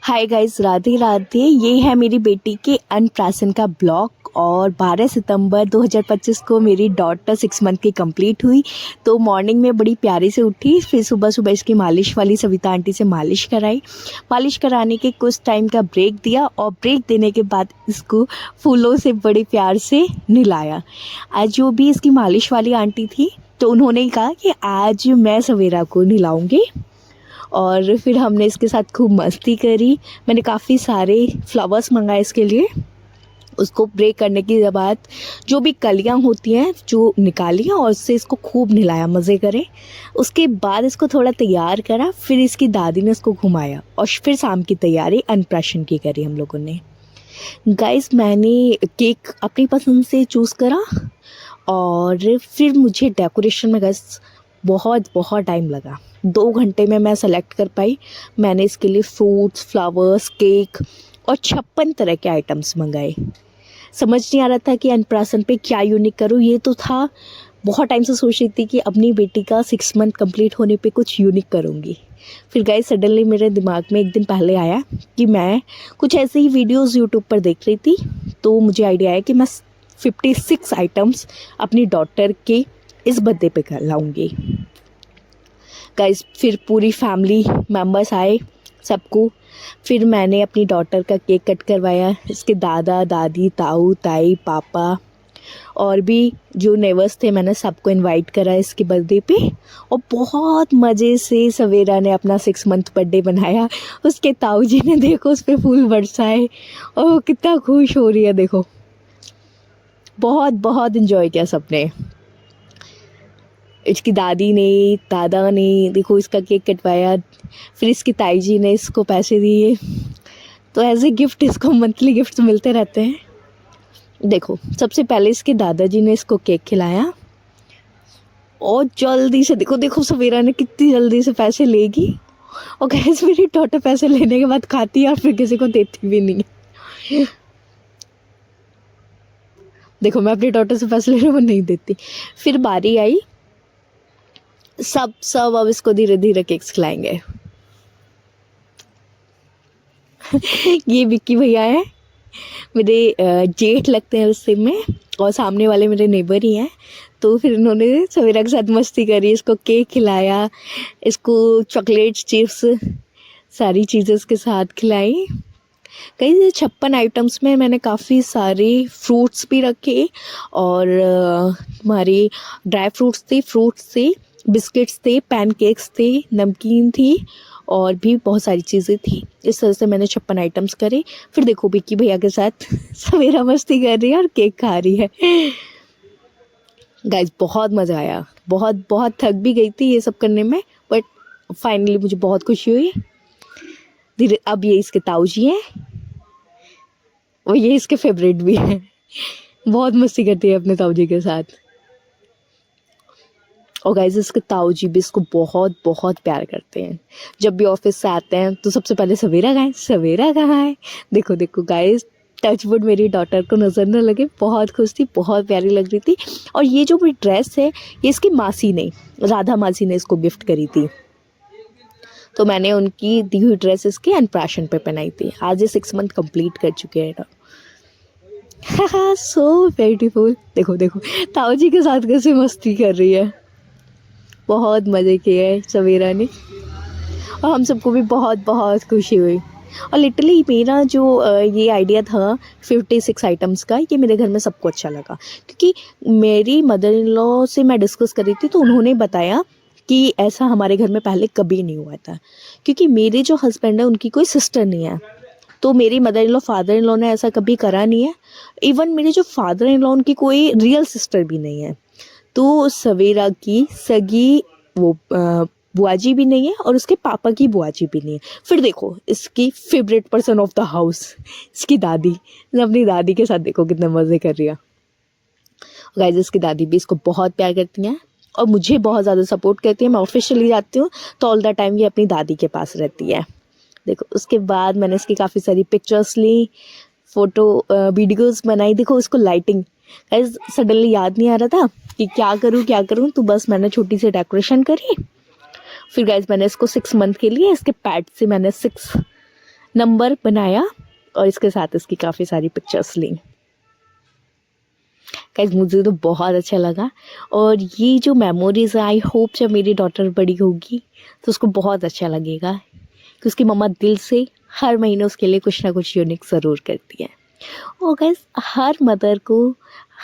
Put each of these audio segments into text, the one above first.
Hi guys, Radhe Radhe. ये है मेरी बेटी के अन्नप्राशन का ब्लॉग और 12 सितंबर 2025 को मेरी डॉटर 6 मंथ की कंप्लीट हुई। तो मॉर्निंग में बड़ी प्यारी से उठी, फिर सुबह सुबह इसकी मालिश वाली सविता आंटी से मालिश कराई। मालिश कराने के कुछ टाइम का ब्रेक दिया और ब्रेक देने के बाद इसको फूलों से बड़े प्यार से नहलाया। आज जो भी इसकी मालिश वाली आंटी थी तो उन्होंने कहा कि आज मैं सवेरा को नहलाऊँगी और फिर हमने इसके साथ खूब मस्ती करी। मैंने काफ़ी सारे फ्लावर्स मंगाए इसके लिए। उसको ब्रेक करने के बाद जो भी कलियां होती हैं जो निकाली और उससे इसको खूब नहलाया, मज़े करे। उसके बाद इसको थोड़ा तैयार करा, फिर इसकी दादी ने इसको घुमाया और फिर शाम की तैयारी अन्नप्राशन की करी हम लोगों ने। गाइस, मैंने केक अपनी पसंद से चूज़ करा और फिर मुझे डेकोरेशन में गाइस बहुत बहुत टाइम लगा। 2 घंटे में मैं सेलेक्ट कर पाई। मैंने इसके लिए फ्रूट्स, फ्लावर्स, केक और 56 तरह के आइटम्स मंगाए। समझ नहीं आ रहा था कि अन्नप्राशन पे क्या यूनिक करूँ। ये तो था, बहुत टाइम से सोच रही थी कि अपनी बेटी का 6 मंथ कंप्लीट होने पे कुछ यूनिक करूँगी। फिर गाइस सडनली मेरे दिमाग में एक दिन पहले आया कि मैं कुछ ऐसे ही वीडियोज़ यूट्यूब पर देख रही थी, तो मुझे आइडिया आया कि मैं 56 आइटम्स अपनी डॉटर के इस बर्थडे पे कर लाऊंगी। गाइस फिर पूरी फैमिली मेम्बर्स आए सबको। फिर मैंने अपनी डॉटर का केक कट करवाया। इसके दादा दादी, ताऊ ताई, पापा और भी जो नेबर्स थे, मैंने सबको इनवाइट करा इसके बर्थडे पे। और बहुत मज़े से सवेरा ने अपना 6 मंथ बर्थडे बनाया। उसके ताऊ जी ने देखो उस पर फूल बरसाए और वो कितना खुश हो रही है, देखो। बहुत बहुत इन्जॉय किया सबने। इसकी दादी ने, दादा ने देखो इसका केक कटवाया। फिर इसकी ताई जी ने इसको पैसे दिए। तो एज ए गिफ्ट इसको मंथली गिफ्ट्स मिलते रहते हैं। देखो सबसे पहले इसके दादाजी ने इसको केक खिलाया और जल्दी से देखो देखो सवेरा ने कितनी जल्दी से पैसे लेगी। और गाइस मेरी डॉटर पैसे लेने के बाद खाती है और फिर किसी को देती भी नहीं है। देखो मैं अपनी डॉटर से पैसे ले रही हूँ, वो नहीं देती। फिर बारी आई, सब अब इसको धीरे धीरे केक्स खिलाएंगे। ये विक्की भैया है, मेरे जेठ लगते हैं उस में, और सामने वाले मेरे नेबर ही हैं। तो फिर इन्होंने सवेरा के साथ मस्ती करी, इसको केक खिलाया, इसको चॉकलेट्स, चिप्स, सारी चीज़ें इसके साथ खिलाई। कई 56 आइटम्स में मैंने काफ़ी सारे फ्रूट्स भी रखे और हमारी ड्राई फ्रूट्स थे, बिस्किट्स थे, पैनकेक्स थे, नमकीन थी और भी बहुत सारी चीज़ें थी। इस तरह से मैंने 56 आइटम्स करे। फिर देखो विक्की भैया के साथ सवेरा मस्ती कर रही है और केक खा रही है। गाइस बहुत मज़ा आया, बहुत बहुत थक भी गई थी ये सब करने में, बट फाइनली मुझे बहुत खुशी हुई। धीरे अब ये इसके ताऊ जी हैं और ये इसके फेवरेट भी हैं। बहुत मस्ती करती है अपने ताऊ जी के साथ। और गाइस इसके ताऊ जी भी इसको बहुत बहुत प्यार करते हैं। जब भी ऑफिस से आते हैं तो सबसे पहले सवेरा गाएं, सवेरा कहाँ है। देखो देखो गाइस, टचवुड मेरी डॉटर को नज़र न लगे, बहुत खुश थी, बहुत प्यारी लग रही थी। और ये जो भी ड्रेस है ये इसकी मासी ने, राधा मासी ने इसको गिफ्ट करी थी। तो मैंने उनकी दी हुई ड्रेस इसके अन्नप्राशन पे पहनाई थी। आज ये 6 मंथ कंप्लीट कर चुके हैं ना। हाँ, सो ब्यूटीफुल। देखो देखो ताऊ जी के साथ कैसे मस्ती कर रही है। बहुत मज़े किए है सवेरा ने और हम सबको भी बहुत बहुत खुशी हुई। और लिटरली मेरा जो ये आइडिया था 56 आइटम्स का, ये मेरे घर में सबको अच्छा लगा। क्योंकि मेरी मदर इन लॉ से मैं डिस्कस कर रही थी तो उन्होंने बताया कि ऐसा हमारे घर में पहले कभी नहीं हुआ था। क्योंकि मेरे जो हस्बैंड है उनकी कोई सिस्टर नहीं है, तो मेरी mother in law, father in law ने ऐसा कभी करा नहीं है। इवन मेरे जो फादर इन लॉ उनकी कोई रियल सिस्टर भी नहीं है। तो सवेरा की सगी वो बुआ जी भी नहीं है और उसके पापा की बुआ जी भी नहीं है। फिर देखो इसकी favourite person of the house, इसकी दादी, अपनी दादी के साथ देखो कितने मज़े कर रही है। गाइस इसकी दादी भी इसको बहुत प्यार करती हैं और मुझे बहुत ज़्यादा सपोर्ट करती है। मैं ऑफिस चली जाती हूँ तो ऑल द टाइम ये अपनी दादी के पास रहती है। देखो उसके बाद मैंने इसकी काफ़ी सारी पिक्चर्स ली, फ़ोटो वीडियोज़ बनाई। देखो इसको लाइटिंग, गाइस सडनली याद नहीं आ रहा था कि क्या करूँ, तो बस मैंने छोटी सी डेकोरेशन करी। फिर गाइस मैंने इसको 6 मंथ के लिए इसके पैड से मैंने 6 नंबर बनाया और इसके साथ इसकी काफ़ी सारी पिक्चर्स ली। गाइस मुझे तो बहुत अच्छा लगा और ये जो मेमोरीज है आई होप जब मेरी डॉटर बड़ी होगी तो उसको बहुत अच्छा लगेगा कि उसकी मम्मा दिल से हर महीने उसके लिए कुछ ना कुछ यूनिक ज़रूर करती है। और गाइस हर मदर को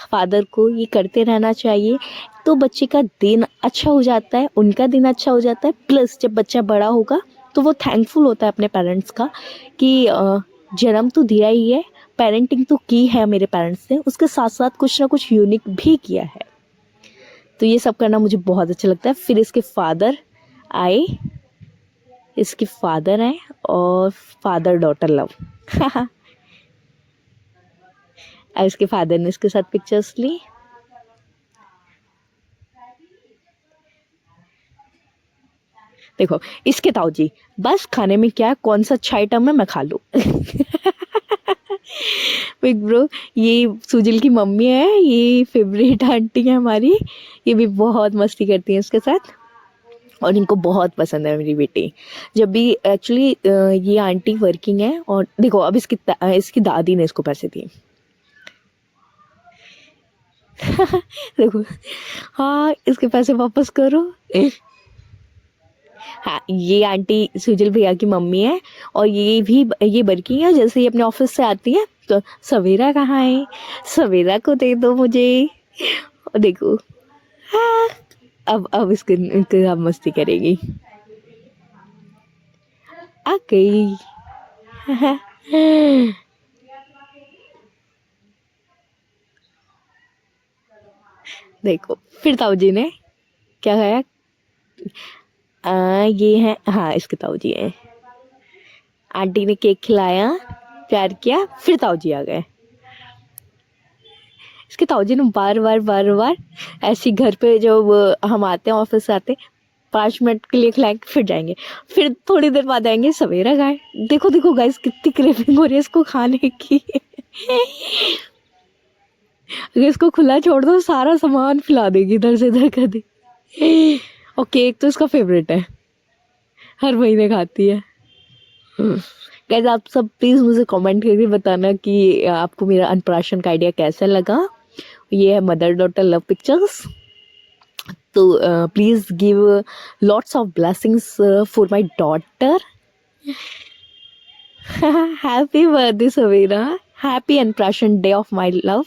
फादर को ये करते रहना चाहिए तो बच्चे का दिन अच्छा हो जाता है, उनका दिन अच्छा हो जाता है, प्लस जब बच्चा बड़ा होगा तो वो थैंकफुल होता है अपने पेरेंट्स का कि जन्म तो दिया ही है, पेरेंटिंग तो की है मेरे पेरेंट्स ने, उसके साथ साथ कुछ ना कुछ यूनिक भी किया है। तो ये सब करना मुझे बहुत अच्छा लगता है। फिर इसके फादर आए, इसके फादर आए और फादर डॉटर लव और इसके फादर ने इसके साथ पिक्चर्स ली। देखो इसके ताऊ जी, बस खाने में क्या कौन सा अच्छा आइटम है मैं खा लूँ बिग ब्रो, ये सुजल की मम्मी है, ये फेवरेट आंटी है हमारी, ये भी बहुत मस्ती करती है इसके साथ और इनको बहुत पसंद है मेरी बेटी। जब भी एक्चुअली ये आंटी वर्किंग है और देखो अब इसकी दादी ने इसको पैसे दिए देखो, हाँ इसके पैसे वापस करो हाँ ये आंटी सुजल भैया की मम्मी है और ये वर्किंग है। जैसे ही अपने ऑफिस से आती है तो सवेरा कहाँ है, सवेरा को दे दो मुझे। और देखो हाँ अब इसके अब मस्ती करेगी, आ गई देखो फिर ताऊ जी ने क्या खाया, ये है हाँ इसके ताऊ जी है। आंटी ने केक खिलाया, प्यार किया, फिर ताऊ जी आ गए। इसके ताऊ जी ने बार बार ऐसी घर पे जब हम आते हैं ऑफिस से आते 5 मिनट के लिए खिलाएंगे फिर जाएंगे, फिर थोड़ी देर बाद आएंगे सवेरा गाय। देखो देखो गाइस कितनी क्रेविंग हो रही है इसको खाने की अगर इसको खुला छोड़ दो सारा सामान खिला देगी इधर से इधर कर दे और केक तो इसका फेवरेट है, हर महीने खाती है। गाइस आप सब प्लीज़ मुझे कमेंट करके बताना कि आपको मेरा अनप्राशन का आइडिया कैसा लगा। ये है मदर डॉटर लव पिक्चर्स। तो please give lots of blessings for my daughter. Happy birthday Savera, happy annaprashan day of my love.